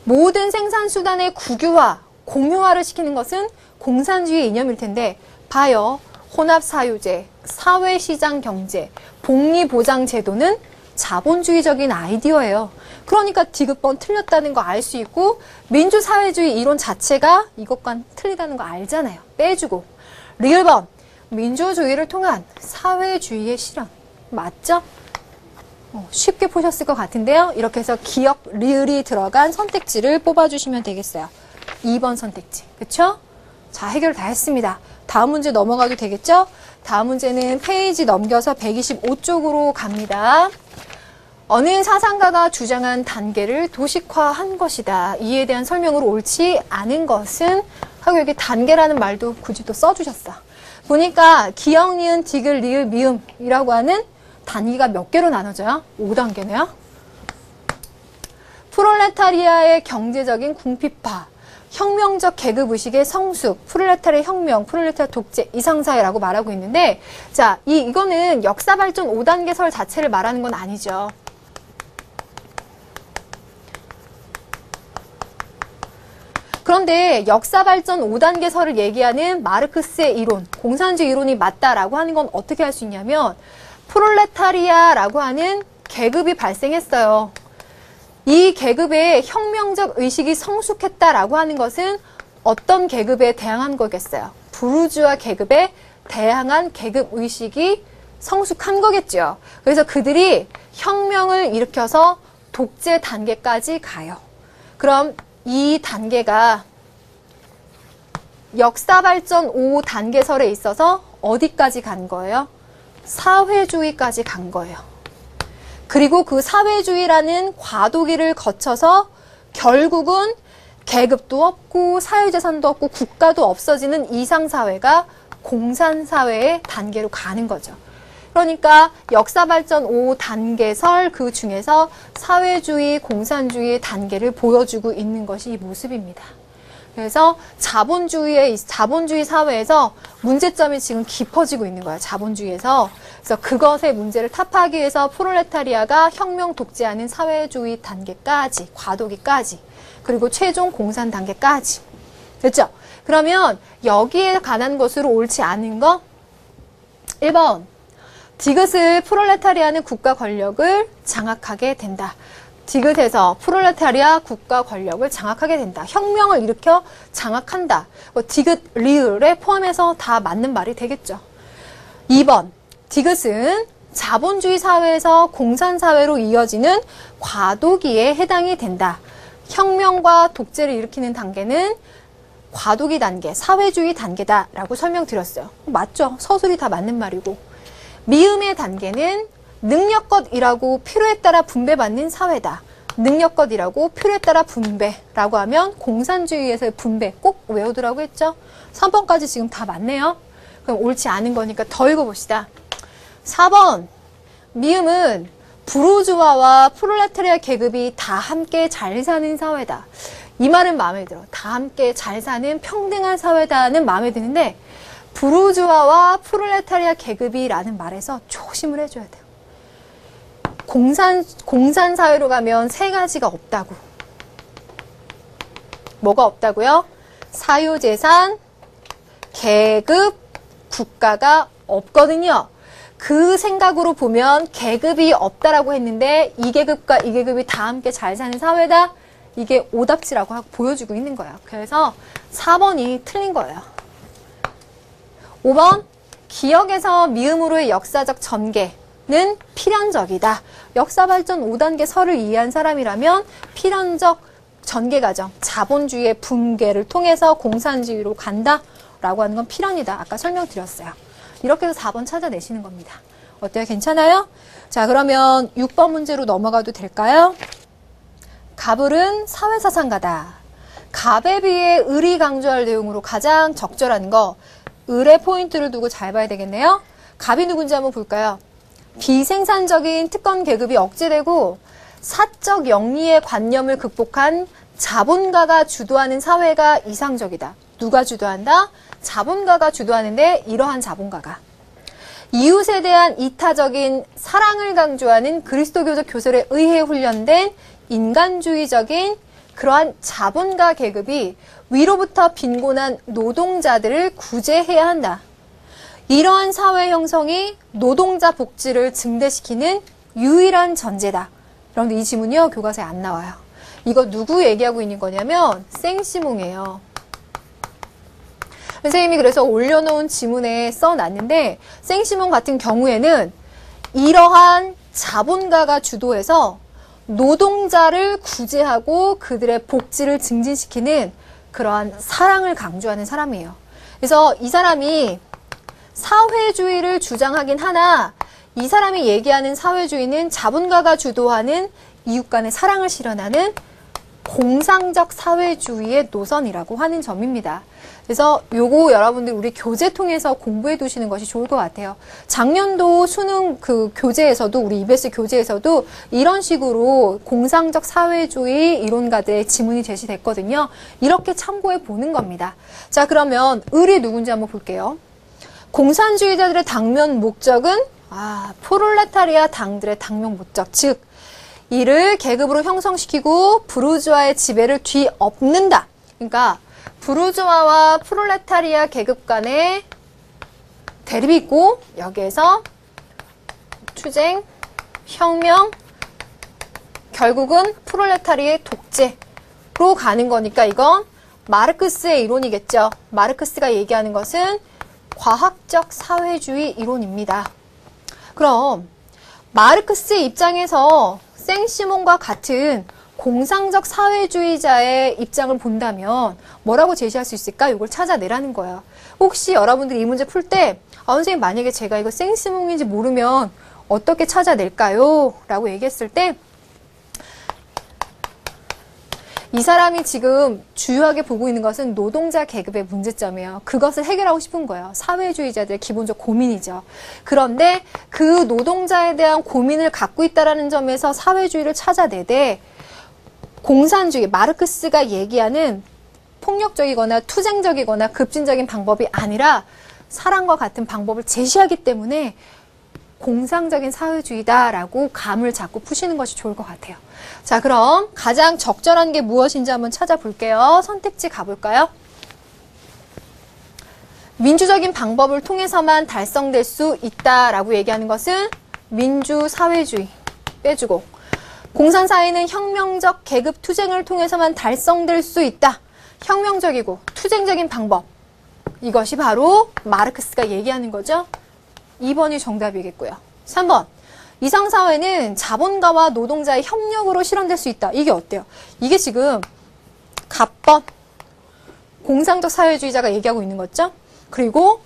A: 모든 생산수단의 국유화, 공유화를 시키는 것은 공산주의 이념일 텐데, 봐요. 혼합사유제, 사회시장 경제, 복리보장제도는 자본주의적인 아이디어예요. 그러니까 디귿번 틀렸다는 거 알 수 있고, 민주사회주의 이론 자체가 이것과 틀리다는 거 알잖아요. 빼주고. 리을번, 민주주의를 통한 사회주의의 실현. 맞죠? 쉽게 보셨을 것 같은데요. 이렇게 해서 기억, 리을이 들어간 선택지를 뽑아주시면 되겠어요. 2번 선택지. 그쵸? 자, 해결 다 했습니다. 다음 문제 넘어가도 되겠죠? 다음 문제는 페이지 넘겨서 125쪽으로 갑니다. 어느 사상가가 주장한 단계를 도식화한 것이다. 이에 대한 설명으로 옳지 않은 것은 하고, 여기 단계라는 말도 굳이 또 써주셨어. 보니까 기역, 니은, 디귿, 리을, 미음이라고 하는 단위가 몇 개로 나눠져요? 5단계네요. 프롤레타리아의 경제적인 궁핍화, 혁명적 계급의식의 성숙, 프롤레타리아 혁명, 프롤레타리아 독재, 이상사회라고 말하고 있는데, 자, 이거는 역사발전 5단계설 자체를 말하는 건 아니죠. 그런데 역사발전 5단계설을 얘기하는 마르크스의 이론, 공산주의 이론이 맞다라고 하는 건 어떻게 할 수 있냐면, 프롤레타리아라고 하는 계급이 발생했어요. 이 계급의 혁명적 의식이 성숙했다라고 하는 것은 어떤 계급에 대항한 거겠어요? 부르주아 계급에 대항한 계급 의식이 성숙한 거겠죠. 그래서 그들이 혁명을 일으켜서 독재 단계까지 가요. 그럼 이 단계가 역사발전 5단계설에 있어서 어디까지 간 거예요? 사회주의까지 간 거예요. 그리고 그 사회주의라는 과도기를 거쳐서 결국은 계급도 없고 사회재산도 없고 국가도 없어지는 이상사회가 공산사회의 단계로 가는 거죠. 그러니까 역사발전 5단계설 그 중에서 사회주의, 공산주의의 단계를 보여주고 있는 것이 이 모습입니다. 그래서 자본주의 사회에서 문제점이 지금 깊어지고 있는 거예요. 자본주의에서. 그래서 그것의 문제를 타파하기 위해서 프롤레타리아가 혁명 독재하는 사회주의 단계까지, 과도기까지, 그리고 최종 공산 단계까지. 됐죠? 그러면 여기에 관한 것으로 옳지 않은 거 1번. 디귿을 프롤레타리아는 국가 권력을 장악하게 된다. 디귿에서 프롤레타리아 국가 권력을 장악하게 된다. 혁명을 일으켜 장악한다. 디귿, 리을에 포함해서 다 맞는 말이 되겠죠. 2번, 디귿은 자본주의 사회에서 공산사회로 이어지는 과도기에 해당이 된다. 혁명과 독재를 일으키는 단계는 과도기 단계, 사회주의 단계다라고 설명드렸어요. 맞죠? 서술이 다 맞는 말이고. 미음의 단계는 능력껏 일하고 필요에 따라 분배받는 사회다. 능력껏 일하고 필요에 따라 분배라고 하면 공산주의에서의 분배 꼭 외우더라고 했죠. 3번까지 지금 다 맞네요. 그럼 옳지 않은 거니까 더 읽어봅시다. 4번. 미음은 부르주아와 프롤레타리아 계급이 다 함께 잘 사는 사회다. 이 말은 마음에 들어. 다 함께 잘 사는 평등한 사회다는 마음에 드는데, 부르주아와 프롤레타리아 계급이라는 말에서 조심을 해줘야 돼요. 공산사회로 가면 3가지가 없다고. 뭐가 없다고요? 사유재산, 계급, 국가가 없거든요. 그 생각으로 보면 계급이 없다라고 했는데 이 계급과 이 계급이 다 함께 잘 사는 사회다. 이게 오답지라고 하고 보여주고 있는 거예요. 그래서 4번이 틀린 거예요. 5번 기억에서 미음으로의 역사적 전개는 필연적이다. 역사 발전 5단계 설을 이해한 사람이라면 필연적 전개 과정, 자본주의의 붕괴를 통해서 공산주의로 간다라고 하는 건 필연이다. 아까 설명드렸어요. 이렇게 해서 4번 찾아내시는 겁니다. 어때요? 괜찮아요? 자, 그러면 6번 문제로 넘어가도 될까요? 갑을은 사회사상가다. 갑에 비해 을이 강조할 내용으로 가장 적절한 거, 을의 포인트를 두고 잘 봐야 되겠네요. 갑이 누군지 한번 볼까요? 비생산적인 특권 계급이 억제되고 사적 영리의 관념을 극복한 자본가가 주도하는 사회가 이상적이다. 누가 주도한다? 자본가가 주도하는데 이러한 자본가가 이웃에 대한 이타적인 사랑을 강조하는 그리스도교적 교설에 의해 훈련된 인간주의적인 그러한 자본가 계급이 위로부터 빈곤한 노동자들을 구제해야 한다. 이러한 사회 형성이 노동자 복지를 증대시키는 유일한 전제다. 그런데 이 지문이요, 교과서에 안 나와요. 이거 누구 얘기하고 있는 거냐면 생시몽이에요. 선생님이 그래서 올려놓은 지문에 써놨는데 생시몽 같은 경우에는 이러한 자본가가 주도해서 노동자를 구제하고 그들의 복지를 증진시키는 그러한 사랑을 강조하는 사람이에요. 그래서 이 사람이 사회주의를 주장하긴 하나 이 사람이 얘기하는 사회주의는 자본가가 주도하는 이웃 간의 사랑을 실현하는 공상적 사회주의의 노선이라고 하는 점입니다. 그래서 요거 여러분들 우리 교재 통해서 공부해 두시는 것이 좋을 것 같아요. 작년도 수능 그 교재에서도 우리 EBS 교재에서도 이런 식으로 공상적 사회주의 이론가들의 지문이 제시됐거든요. 이렇게 참고해 보는 겁니다. 자, 그러면 을이 누군지 한번 볼게요. 공산주의자들의 당면 목적은 프롤레타리아 당들의 당면 목적, 즉 이를 계급으로 형성시키고 부르주아의 지배를 뒤엎는다. 그러니까 부르주아와 프롤레타리아 계급 간의 대립이 있고 여기에서 투쟁, 혁명, 결국은 프롤레타리아의 독재로 가는 거니까 이건 마르크스의 이론이겠죠. 마르크스가 얘기하는 것은 과학적 사회주의 이론입니다. 그럼 마르크스의 입장에서 생시몬과 같은 공상적 사회주의자의 입장을 본다면 뭐라고 제시할 수 있을까? 이걸 찾아내라는 거예요. 혹시 여러분들이 이 문제 풀 때 선생님 만약에 제가 이거 생시몬인지 모르면 어떻게 찾아낼까요? 라고 얘기했을 때 이 사람이 지금 주요하게 보고 있는 것은 노동자 계급의 문제점이에요. 그것을 해결하고 싶은 거예요. 사회주의자들의 기본적 고민이죠. 그런데 그 노동자에 대한 고민을 갖고 있다는 점에서 사회주의를 찾아내되 공산주의, 마르크스가 얘기하는 폭력적이거나 투쟁적이거나 급진적인 방법이 아니라 사랑과 같은 방법을 제시하기 때문에 공상적인 사회주의다라고 감을 잡고 푸시는 것이 좋을 것 같아요. 자, 그럼 가장 적절한 게 무엇인지 한번 찾아볼게요. 선택지 가볼까요? 민주적인 방법을 통해서만 달성될 수 있다라고 얘기하는 것은 민주사회주의 빼주고 공산사회는 혁명적 계급 투쟁을 통해서만 달성될 수 있다. 혁명적이고 투쟁적인 방법. 이것이 바로 마르크스가 얘기하는 거죠. 2번이 정답이겠고요. 3번. 이상사회는 자본가와 노동자의 협력으로 실현될 수 있다. 이게 어때요? 이게 지금 갑번 공상적 사회주의자가 얘기하고 있는 거죠. 그리고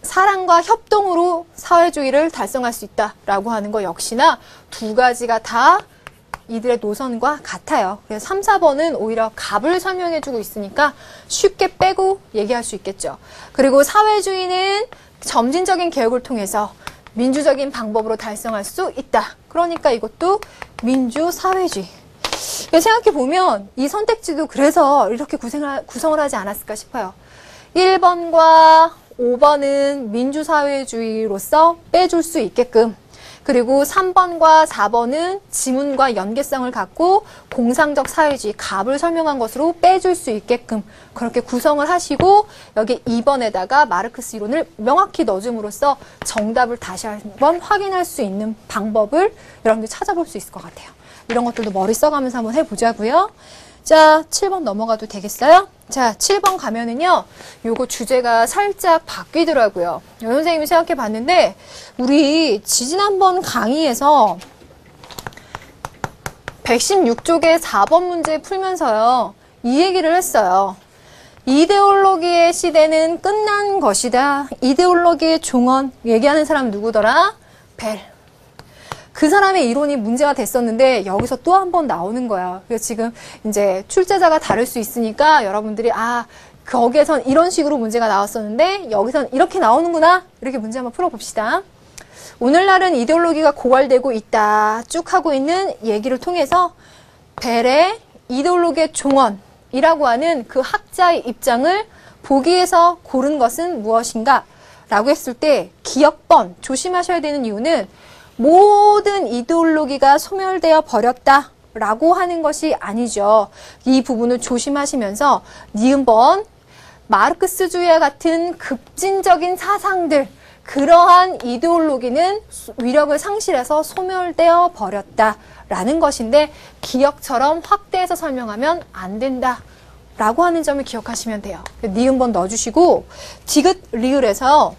A: 사랑과 협동으로 사회주의를 달성할 수 있다라고 하는 거 역시나 두 가지가 다 이들의 노선과 같아요. 그래서 3, 4번은 오히려 갑을 설명해주고 있으니까 쉽게 빼고 얘기할 수 있겠죠. 그리고 사회주의는 점진적인 개혁을 통해서 민주적인 방법으로 달성할 수 있다. 그러니까 이것도 민주사회주의. 생각해보면 이 선택지도 그래서 이렇게 구성을 하지 않았을까 싶어요. 1번과 5번은 민주사회주의로서 빼줄 수 있게끔 그리고 3번과 4번은 지문과 연계성을 갖고 공상적 사회주의, 값을 설명한 것으로 빼줄 수 있게끔 그렇게 구성을 하시고 여기 2번에다가 마르크스 이론을 명확히 넣어줌으로써 정답을 다시 한번 확인할 수 있는 방법을 여러분들 찾아볼 수 있을 것 같아요. 이런 것들도 머리 써가면서 한번 해보자고요. 자, 7번 넘어가도 되겠어요? 자, 7번 가면은요, 요거 주제가 살짝 바뀌더라고요. 선생님이 생각해 봤는데, 우리 지지난번 강의에서 116쪽의 4번 문제 풀면서요, 이 얘기를 했어요. 이데올로기의 시대는 끝난 것이다. 이데올로기의 종언, 얘기하는 사람 누구더라? 벨. 그 사람의 이론이 문제가 됐었는데 여기서 또 한 번 나오는 거야. 그래서 지금 이제 출제자가 다를 수 있으니까 여러분들이 거기에선 이런 식으로 문제가 나왔었는데 여기선 이렇게 나오는구나. 이렇게 문제 한번 풀어봅시다. 오늘날은 이데올로기가 고갈되고 있다. 쭉 하고 있는 얘기를 통해서 벨의 이데올로기의 종언이라고 하는 그 학자의 입장을 보기에서 고른 것은 무엇인가? 라고 했을 때 기억번, 조심하셔야 되는 이유는 모든 이데올로기가 소멸되어 버렸다 라고 하는 것이 아니죠. 이 부분을 조심하시면서 니은번 마르크스주의와 같은 급진적인 사상들, 그러한 이데올로기는 위력을 상실해서 소멸되어 버렸다 라는 것인데 기억처럼 확대해서 설명하면 안 된다 라고 하는 점을 기억하시면 돼요. 니은번 넣어주시고 디귿 리을에서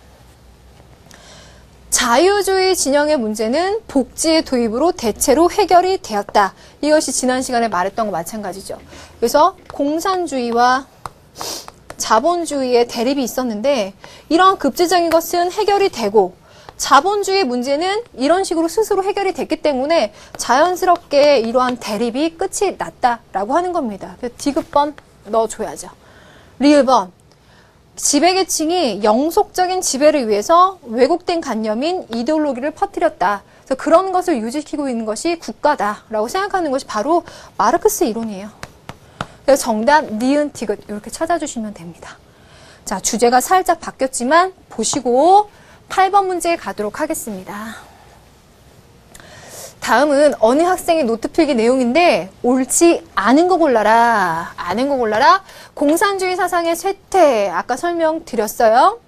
A: 자유주의 진영의 문제는 복지의 도입으로 대체로 해결이 되었다. 이것이 지난 시간에 말했던 거 마찬가지죠. 그래서 공산주의와 자본주의의 대립이 있었는데 이런 급진적인 것은 해결이 되고 자본주의 문제는 이런 식으로 스스로 해결이 됐기 때문에 자연스럽게 이러한 대립이 끝이 났다라고 하는 겁니다. 그래서 디귿번 넣어줘야죠. 리을번 지배계층이 영속적인 지배를 위해서 왜곡된 관념인 이데올로기를 퍼뜨렸다. 그래서 그런 것을 유지시키고 있는 것이 국가다라고 생각하는 것이 바로 마르크스 이론이에요. 그래서 정답 니은 디귿 이렇게 찾아주시면 됩니다. 자, 주제가 살짝 바뀌었지만 보시고 8번 문제 가도록 하겠습니다. 다음은 어느 학생의 노트 필기 내용인데 옳지 않은 거 골라라. 아는 거 골라라. 공산주의 사상의 쇠퇴. 아까 설명드렸어요.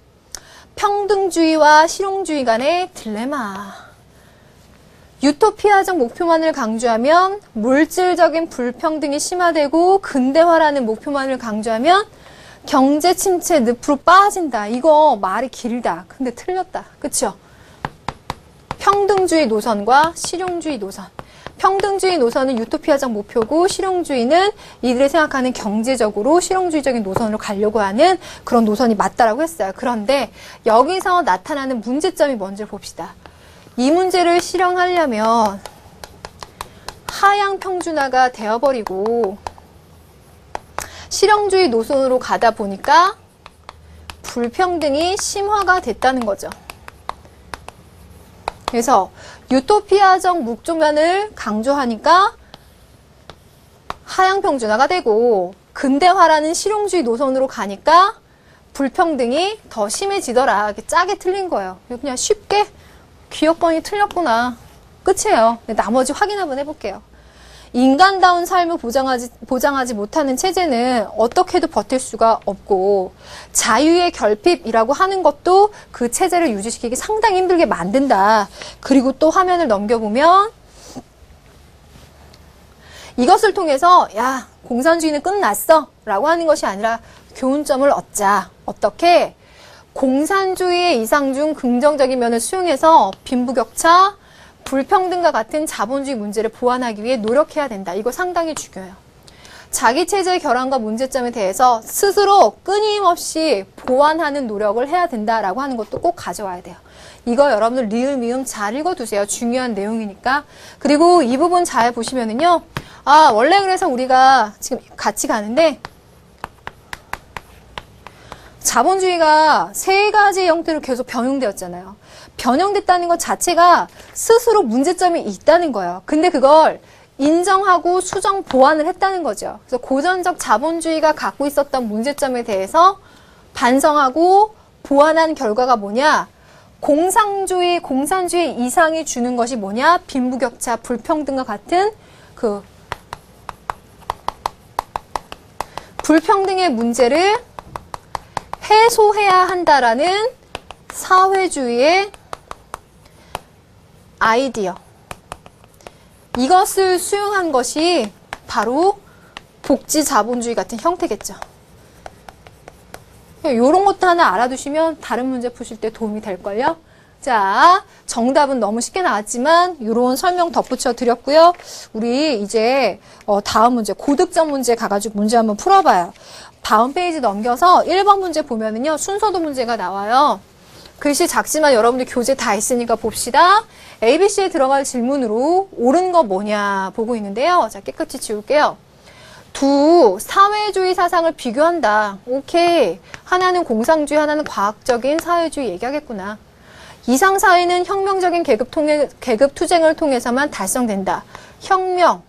A: 평등주의와 실용주의 간의 딜레마. 유토피아적 목표만을 강조하면 물질적인 불평등이 심화되고 근대화라는 목표만을 강조하면 경제 침체 늪으로 빠진다. 이거 말이 길다. 근데 틀렸다. 그쵸? 평등주의 노선과 실용주의 노선. 평등주의 노선은 유토피아적 목표고 실용주의는 이들이 생각하는 경제적으로 실용주의적인 노선으로 가려고 하는 그런 노선이 맞다라고 했어요. 그런데 여기서 나타나는 문제점이 뭔지를 봅시다. 이 문제를 실행하려면 하향 평준화가 되어버리고 실용주의 노선으로 가다 보니까 불평등이 심화가 됐다는 거죠. 그래서 유토피아적 목표만을 강조하니까 하향 평준화가 되고 근대화라는 실용주의 노선으로 가니까 불평등이 더 심해지더라. 이렇게 짜게 틀린 거예요. 그냥 쉽게 기억번이 틀렸구나. 끝이에요. 나머지 확인 한번 해볼게요. 인간다운 삶을 보장하지 못하는 체제는 어떻게도 버틸 수가 없고 자유의 결핍이라고 하는 것도 그 체제를 유지시키기 상당히 힘들게 만든다. 그리고 또 화면을 넘겨보면 이것을 통해서 야, 공산주의는 끝났어 라고 하는 것이 아니라 교훈점을 얻자. 어떻게? 공산주의의 이상 중 긍정적인 면을 수용해서 빈부격차, 불평등과 같은 자본주의 문제를 보완하기 위해 노력해야 된다. 이거 상당히 중요해요. 자기 체제의 결함과 문제점에 대해서 스스로 끊임없이 보완하는 노력을 해야 된다라고 하는 것도 꼭 가져와야 돼요. 이거 여러분들 리을 미음 잘 읽어두세요. 중요한 내용이니까. 그리고 이 부분 잘 보시면은요. 원래 그래서 우리가 지금 같이 가는데 자본주의가 세 가지 형태로 계속 변형되었잖아요. 변형됐다는 것 자체가 스스로 문제점이 있다는 거예요. 근데 그걸 인정하고 수정 보완을 했다는 거죠. 그래서 고전적 자본주의가 갖고 있었던 문제점에 대해서 반성하고 보완한 결과가 뭐냐? 공산주의 이상이 주는 것이 뭐냐? 빈부격차, 불평등과 같은 그 불평등의 문제를 해소해야 한다라는 사회주의의 아이디어. 이것을 수용한 것이 바로 복지 자본주의 같은 형태겠죠. 이런 것도 하나 알아두시면 다른 문제 푸실 때 도움이 될걸요. 자, 정답은 너무 쉽게 나왔지만 이런 설명 덧붙여 드렸고요. 우리 이제 다음 문제, 고득점 문제 가가지고 문제 한번 풀어봐요. 다음 페이지 넘겨서 1번 문제 보면은요, 순서도 문제가 나와요. 글씨 작지만 여러분들 교재 다 있으니까 봅시다. ABC에 들어갈 질문으로 옳은 거 뭐냐 보고 있는데요. 자, 깨끗이 지울게요. 두 사회주의 사상을 비교한다. 오케이. 하나는 공상주의, 하나는 과학적인 사회주의 얘기하겠구나. 이상사회는 혁명적인 계급 투쟁을 통해서만 달성된다. 혁명,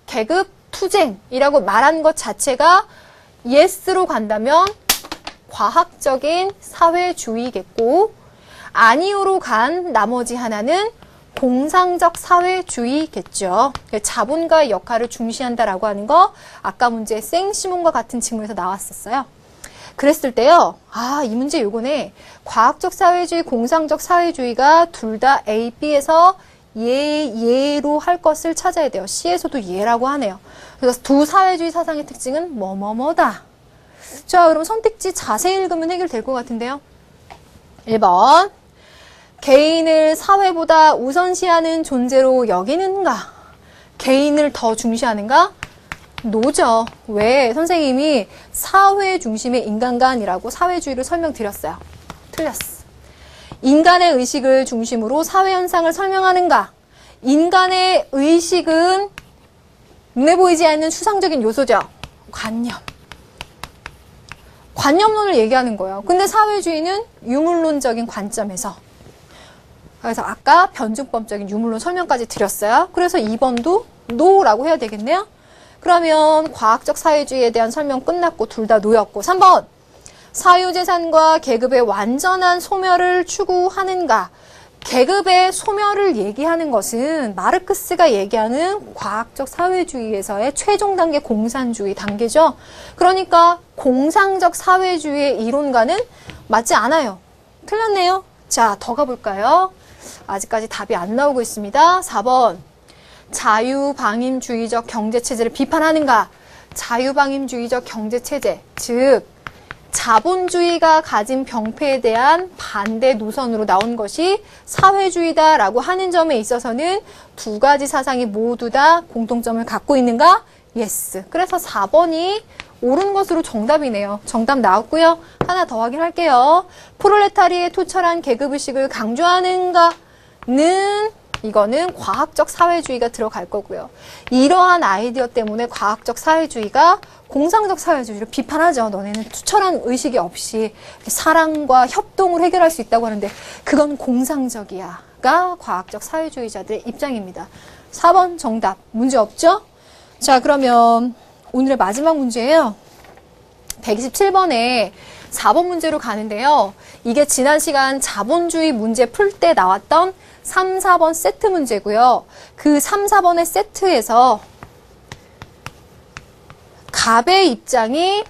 A: 계급 투쟁이라고 말한 것 자체가 yes로 간다면 과학적인 사회주의겠고, 아니오로 간 나머지 하나는 공상적 사회주의겠죠. 자본가의 역할을 중시한다라고 하는 거 아까 문제 생시몬과 같은 질문에서 나왔었어요. 그랬을 때요. 아, 이 문제 요거네. 과학적 사회주의, 공상적 사회주의가 둘 다 A, B에서 예로 할 것을 찾아야 돼요. C에서도 예라고 하네요. 그래서 두 사회주의 사상의 특징은 뭐뭐뭐다. 자, 그럼 선택지 자세히 읽으면 해결될 것 같은데요. 1번. 개인을 사회보다 우선시하는 존재로 여기는가? 개인을 더 중시하는가? 노죠. 왜? 선생님이 사회 중심의 인간관이라고 사회주의를 설명드렸어요. 틀렸어. 인간의 의식을 중심으로 사회현상을 설명하는가? 인간의 의식은 눈에 보이지 않는 수상적인 요소죠. 관념. 관념론을 얘기하는 거예요. 근데 사회주의는 유물론적인 관점에서. 그래서 아까 변증법적인 유물론 설명까지 드렸어요. 그래서 2번도 노라고 해야 되겠네요. 그러면 과학적 사회주의에 대한 설명 끝났고 둘 다 노였고. 3번. 사유재산과 계급의 완전한 소멸을 추구하는가? 계급의 소멸을 얘기하는 것은 마르크스가 얘기하는 과학적 사회주의에서의 최종 단계 공산주의 단계죠. 그러니까 공상적 사회주의의 이론과는 맞지 않아요. 틀렸네요. 자, 더 가볼까요? 아직까지 답이 안 나오고 있습니다. 4번. 자유방임주의적 경제체제를 비판하는가? 자유방임주의적 경제체제, 즉 자본주의가 가진 병폐에 대한 반대 노선으로 나온 것이 사회주의다라고 하는 점에 있어서는 두 가지 사상이 모두 다 공통점을 갖고 있는가? 예스. 그래서 4번이 옳은 것으로 정답이네요. 정답 나왔고요. 하나 더 확인할게요. 프롤레타리의 투철한 계급의식을 강조하는가는 이거는 과학적 사회주의가 들어갈 거고요. 이러한 아이디어 때문에 과학적 사회주의가 공상적 사회주의를 비판하죠. 너네는 투철한 의식이 없이 사랑과 협동을 해결할 수 있다고 하는데 그건 공상적이야가 과학적 사회주의자들의 입장입니다. 4번 정답. 문제 없죠? 자, 그러면 오늘의 마지막 문제예요. 127번에 4번 문제로 가는데요. 이게 지난 시간 자본주의 문제 풀 때 나왔던 3, 4번 세트 문제고요. 그 3, 4번의 세트에서 갑의 입장이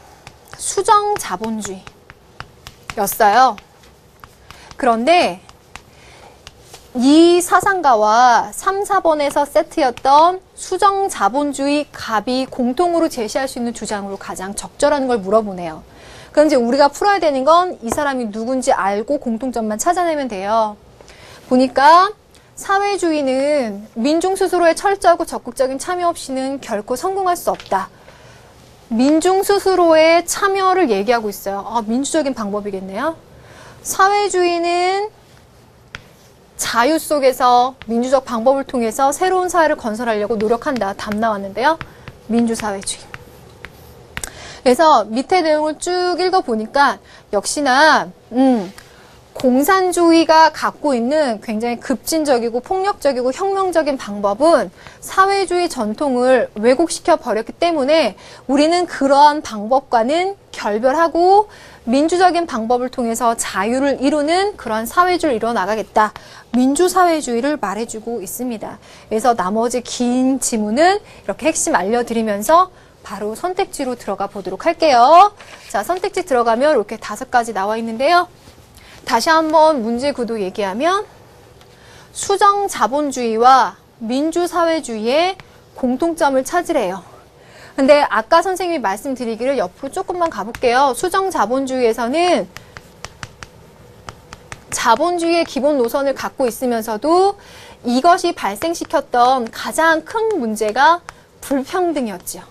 A: 수정 자본주의였어요. 그런데 이 사상가와 3, 4번에서 세트였던 수정 자본주의 갑이 공통으로 제시할 수 있는 주장으로 가장 적절한 걸 물어보네요. 그럼 이제 우리가 풀어야 되는 건 이 사람이 누군지 알고 공통점만 찾아내면 돼요. 보니까 사회주의는 민중 스스로의 철저하고 적극적인 참여 없이는 결코 성공할 수 없다. 민중 스스로의 참여를 얘기하고 있어요. 아, 민주적인 방법이겠네요. 사회주의는 자유 속에서 민주적 방법을 통해서 새로운 사회를 건설하려고 노력한다. 답 나왔는데요. 민주사회주의. 그래서 밑에 내용을 쭉 읽어보니까 역시나 공산주의가 갖고 있는 굉장히 급진적이고 폭력적이고 혁명적인 방법은 사회주의 전통을 왜곡시켜 버렸기 때문에 우리는 그러한 방법과는 결별하고 민주적인 방법을 통해서 자유를 이루는 그런 사회주의를 이뤄나가겠다. 민주사회주의를 말해주고 있습니다. 그래서 나머지 긴 지문은 이렇게 핵심 알려드리면서 바로 선택지로 들어가 보도록 할게요. 자, 선택지 들어가면 이렇게 5가지 나와 있는데요. 다시 한번 문제 구도 얘기하면 수정자본주의와 민주사회주의의 공통점을 찾으래요. 근데 아까 선생님이 말씀드리기를 옆으로 조금만 가볼게요. 수정자본주의에서는 자본주의의 기본 노선을 갖고 있으면서도 이것이 발생시켰던 가장 큰 문제가 불평등이었죠.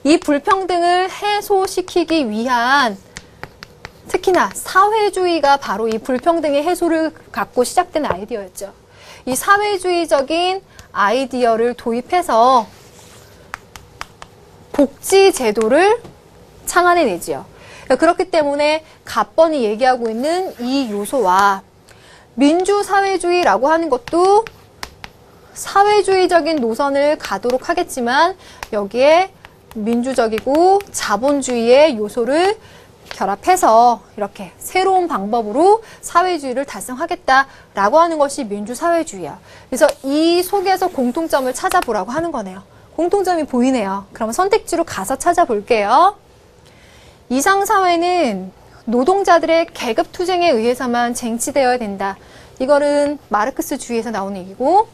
A: 이 불평등을 해소시키기 위한 특히나 사회주의가 바로 이 불평등의 해소를 갖고 시작된 아이디어였죠. 이 사회주의적인 아이디어를 도입해서 복지 제도를 창안해내지요. 그렇기 때문에 갑번이 얘기하고 있는 이 요소와 민주사회주의라고 하는 것도 사회주의적인 노선을 가도록 하겠지만 여기에 민주적이고 자본주의의 요소를 결합해서 이렇게 새로운 방법으로 사회주의를 달성하겠다라고 하는 것이 민주사회주의야. 그래서 이 속에서 공통점을 찾아보라고 하는 거네요. 공통점이 보이네요. 그럼 선택지로 가서 찾아볼게요. 이상사회는 노동자들의 계급투쟁에 의해서만 쟁취되어야 된다. 이거는 마르크스주의에서 나온 얘기고,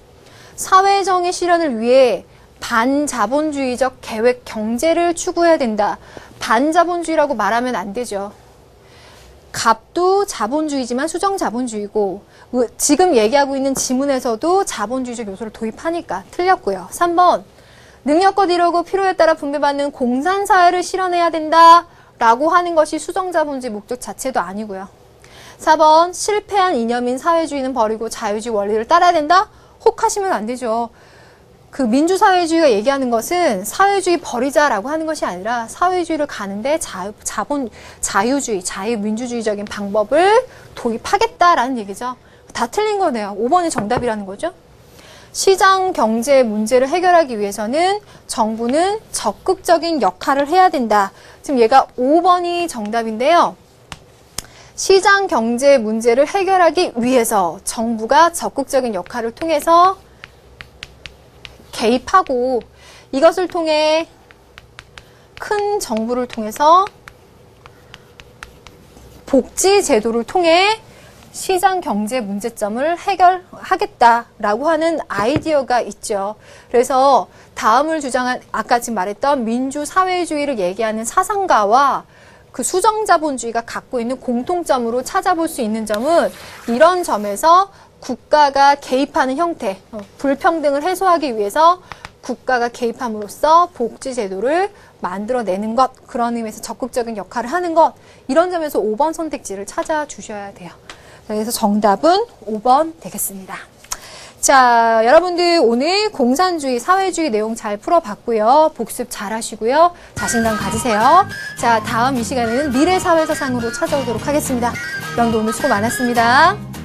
A: 사회정의 실현을 위해 반자본주의적 계획 경제를 추구해야 된다. 반자본주의라고 말하면 안 되죠. 갑도 자본주의지만 수정자본주의고, 지금 얘기하고 있는 지문에서도 자본주의적 요소를 도입하니까 틀렸고요. 3번, 능력껏 이루고 필요에 따라 분배받는 공산사회를 실현해야 된다 라고 하는 것이 수정자본주의 목적 자체도 아니고요. 4번, 실패한 이념인 사회주의는 버리고 자유주의 원리를 따라야 된다? 혹하시면 안 되죠. 그 민주사회주의가 얘기하는 것은 사회주의 버리자라고 하는 것이 아니라 사회주의를 가는데 자유주의, 자유민주주의적인 방법을 도입하겠다라는 얘기죠. 다 틀린 거네요. 5번이 정답이라는 거죠. 시장 경제 문제를 해결하기 위해서는 정부는 적극적인 역할을 해야 된다. 지금 얘가 5번이 정답인데요. 시장 경제 문제를 해결하기 위해서 정부가 적극적인 역할을 통해서 개입하고 이것을 통해 큰 정부를 통해서 복지 제도를 통해 시장 경제 문제점을 해결하겠다라고 하는 아이디어가 있죠. 그래서 다음을 주장한 아까 지금 말했던 민주사회주의를 얘기하는 사상가와 그 수정자본주의가 갖고 있는 공통점으로 찾아볼 수 있는 점은 이런 점에서 국가가 개입하는 형태, 불평등을 해소하기 위해서 국가가 개입함으로써 복지 제도를 만들어내는 것, 그런 의미에서 적극적인 역할을 하는 것, 이런 점에서 5번 선택지를 찾아주셔야 돼요. 그래서 정답은 5번 되겠습니다. 자, 여러분들 오늘 공산주의, 사회주의 내용 잘 풀어봤고요. 복습 잘 하시고요. 자신감 가지세요. 자, 다음 이 시간에는 미래사회사상으로 찾아오도록 하겠습니다. 여러분들 오늘 수고 많았습니다.